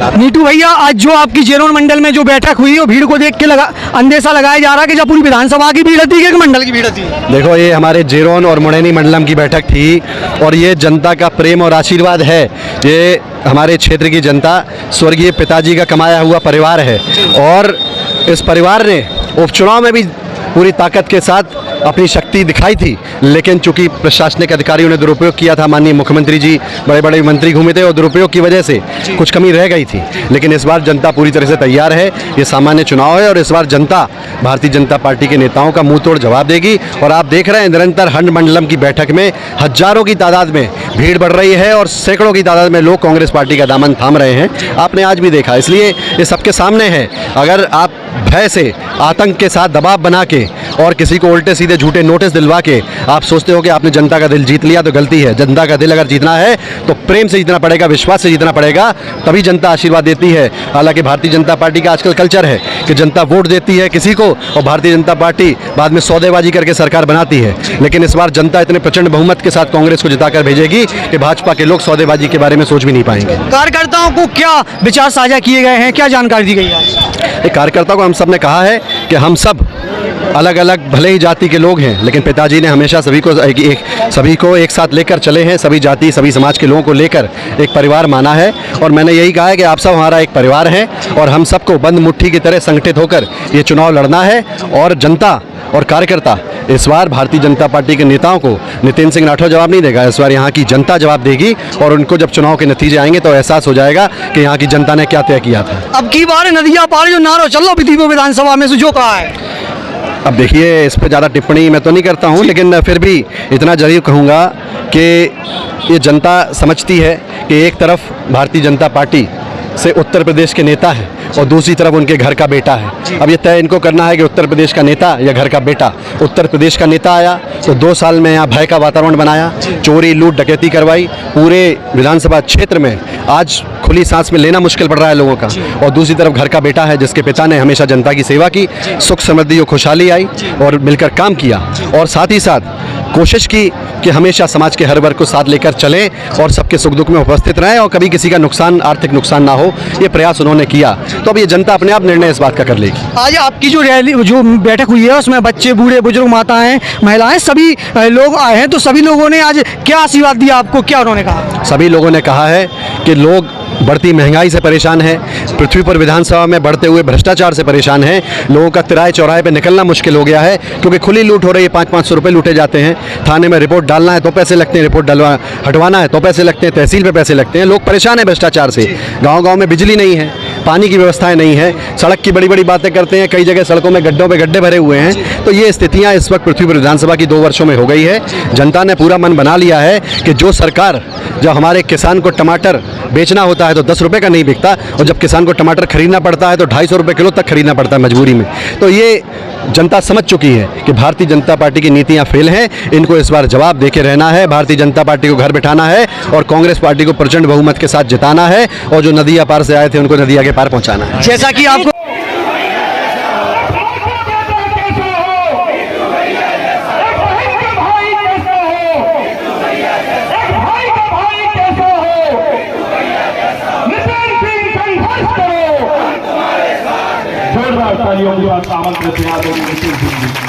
नीटू भैया, आज जो आपकी जेरोन मंडल में जो बैठक हुई, वो भीड़ को देख के अंदेशा लगाया जा रहा है कि जब पूरी विधानसभा की भीड़ थी कि मंडल की भीड़ थी। देखो, ये हमारे जेरोन और मुड़ैनी मंडलम की बैठक थी और ये जनता का प्रेम और आशीर्वाद है। ये हमारे क्षेत्र की जनता स्वर्गीय पिताजी का कमाया हुआ परिवार है और इस परिवार ने उपचुनाव में भी पूरी ताकत के साथ अपनी शक्ति दिखाई थी, लेकिन चूंकि प्रशासनिक अधिकारियों ने दुरुपयोग किया था, माननीय मुख्यमंत्री जी, बड़े बड़े मंत्री घूमे थे और दुरुपयोग की वजह से कुछ कमी रह गई थी। लेकिन इस बार जनता पूरी तरह से तैयार है। ये सामान्य चुनाव है और इस बार जनता भारतीय जनता पार्टी के नेताओं का मुंह तोड़ जवाब देगी। और आप देख रहे हैं निरंतर हंड मंडलम की बैठक में हजारों की तादाद में भीड़ बढ़ रही है और सैकड़ों की तादाद में लोग कांग्रेस पार्टी का दामन थाम रहे हैं। आपने आज भी देखा, इसलिए ये सबके सामने है। अगर आप भय से, आतंक के साथ दबाव बना के और किसी को उल्टे सीधे झूठे नोटिस दिलवा के आप सोचते हो कि आपने जनता का दिल जीत लिया, तो गलती है। जनता का दिल अगर जीतना है तो प्रेम से जीतना पड़ेगा, विश्वास से जीतना पड़ेगा, तभी जनता आशीर्वाद देती है। हालांकि भारतीय जनता पार्टी का आजकल कल्चर है कि जनता वोट देती है किसी को और भारतीय जनता पार्टी बाद में सौदेबाजी करके सरकार बनाती है। लेकिन इस बार जनता इतने प्रचंड बहुमत के साथ कांग्रेस को जिताकर भेजेगी कि भाजपा के लोग सौदेबाजी के बारे में सोच भी नहीं पाएंगे। कार्यकर्ताओं को क्या विचार साझा किए गए हैं, क्या जानकारी दी गई है? कार्यकर्ताओं को हम सब ने कहा है कि हम सब अलग अलग भले ही जाति के लोग हैं, लेकिन पिताजी ने हमेशा सभी को एक साथ लेकर चले हैं। सभी जाति, सभी समाज के लोगों को लेकर एक परिवार माना है और मैंने यही कहा है कि आप सब हमारा एक परिवार हैं और हम सबको बंद मुट्ठी की तरह संगठित होकर ये चुनाव लड़ना है। और जनता और कार्यकर्ता इस बार भारतीय जनता पार्टी के नेताओं को नितिन सिंह राठौर जवाब नहीं देगा, इस बार यहाँ की जनता जवाब देगी और उनको जब चुनाव के नतीजे आएंगे तो एहसास हो जाएगा कि यहाँ की जनता ने क्या तय किया था। अब की बार नदिया पार जो नारो चल रहा विधानसभा में से जो कहा है, अब देखिए, इस पर ज़्यादा टिप्पणी मैं तो नहीं करता हूँ, लेकिन फिर भी इतना जरूर कहूँगा कि ये जनता समझती है कि एक तरफ भारतीय जनता पार्टी से उत्तर प्रदेश के नेता है और दूसरी तरफ उनके घर का बेटा है। अब ये तय इनको करना है कि उत्तर प्रदेश का नेता या घर का बेटा। उत्तर प्रदेश का नेता आया तो 2 साल में यहाँ भय का वातावरण बनाया, चोरी लूट डकैती करवाई, पूरे विधानसभा क्षेत्र में आज खुली सांस में लेना मुश्किल पड़ रहा है लोगों का। और दूसरी तरफ घर का बेटा है जिसके पिता ने हमेशा जनता की सेवा की, सुख समृद्धि और खुशहाली आई और मिलकर काम किया और साथ ही साथ कोशिश की कि हमेशा समाज के हर वर्ग को साथ लेकर चलें और सबके सुख दुख में उपस्थित रहें और कभी किसी का नुकसान, आर्थिक नुकसान ना हो, ये प्रयास उन्होंने किया। तो अब ये जनता अपने आप निर्णय इस बात का कर लेगी। आज आपकी जो बैठक हुई है उसमें बच्चे, बूढ़े, बुजुर्ग, माताएं, महिलाएं, सभी लोग आए हैं, तो सभी लोगों ने आज क्या आशीर्वाद दिया आपको, क्या उन्होंने कहा? सभी लोगों ने कहा है कि लोग बढ़ती महंगाई से परेशान है, पृथ्वी पर विधानसभा में बढ़ते हुए भ्रष्टाचार से परेशान है, लोगों का तिराहे चौराहे पे निकलना मुश्किल हो गया है क्योंकि खुली लूट हो रही है। 500-500 रुपये लूटे जाते हैं, थाने में रिपोर्ट डालना है तो पैसे लगते हैं, रिपोर्ट हटवाना है तो पैसे लगते हैं, तहसील पे पैसे लगते हैं। लोग परेशान हैं भ्रष्टाचार से। गाँव में बिजली नहीं है, पानी की व्यवस्थाएं नहीं है, सड़क की बड़ी बड़ी बातें करते हैं, कई जगह सड़कों में गड्ढों पे गड्ढे भरे हुए हैं। तो ये स्थितियां इस वक्त पृथ्वी पर विधानसभा की 2 वर्षों में हो गई है। जनता ने पूरा मन बना लिया है कि जो सरकार, जब हमारे किसान को टमाटर बेचना होता है तो 10 रुपये का नहीं बिकता और जब किसान को टमाटर खरीदना पड़ता है तो 250 रुपये किलो तक खरीदना पड़ता है मजबूरी में। तो ये जनता समझ चुकी है कि भारतीय जनता पार्टी की नीतियां फेल हैं, इनको इस बार जवाब देके रहना है। भारतीय जनता पार्टी को घर बिठाना है और कांग्रेस पार्टी को प्रचंड बहुमत के साथ जिताना है और जो नदिया पार से आए थे उनको नदिया के पार पहुंचाना है। जैसा कि आपको तालियों के साथ आमंत्रित